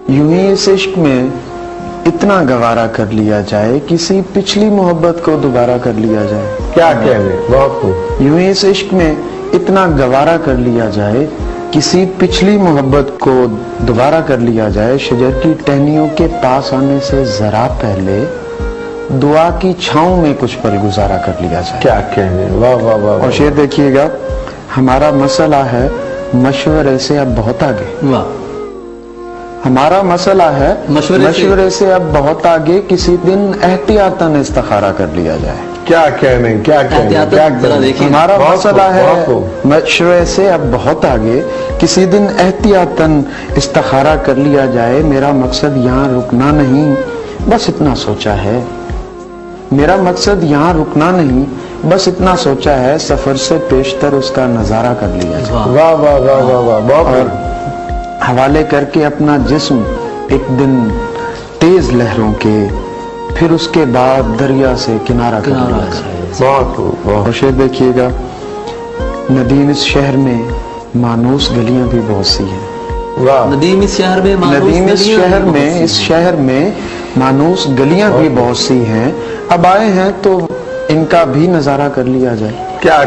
यूं ही इस इश्क में इतना गवारा कर लिया जाए, किसी पिछली मोहब्बत को दोबारा कर लिया जाए। क्या कह रहे, बहुत खूब। यूं ही इस इश्क में इतना गवारा कर लिया जाए, किसी पिछली मोहब्बत को दोबारा कर लिया जाए। शजर की टहनियों के पास आने से जरा पहले दुआ की छांव में कुछ पल गुजारा कर लिया जाए। क्या कह रहे, वाह वाह वाह। और शेर देखिएगा, हमारा मसला है मशवरे से अब बहुत आगे। वाह। हमारा मसला है मशवरे से अब बहुत आगे, किसी दिन एहतियातन इस्तिखारा कर लिया जाए। क्या कह रहे, क्या कह रहे, क्या कह रहे। हमारा मसला है मशवरे से अब बहुत आगे, किसी दिन एहतियातन इस्तिखारा कर लिया जाए। मेरा मकसद यहाँ रुकना नहीं, बस इतना सोचा है। मेरा मकसद यहाँ रुकना नहीं, बस इतना सोचा है। सफर से पेशतर उसका नजारा कर लिया जाए। वाह वाह वाह वाह वाह, बहुत। और हवाले करके अपना जिस्म एक दिन तेज लहरों के, फिर उसके बाद दरिया से किनारा कर लिया जाए। बहुत बहुत। शेर देखिएगा, नदीम इस शहर में मानूस गलियां भी बहुत सी हैं। वाह। नदीम इस शहर में इस शहर में मानूस गलियां भी बहुत सी हैं। अब आए हैं तो इनका भी नजारा कर लिया जाए। क्या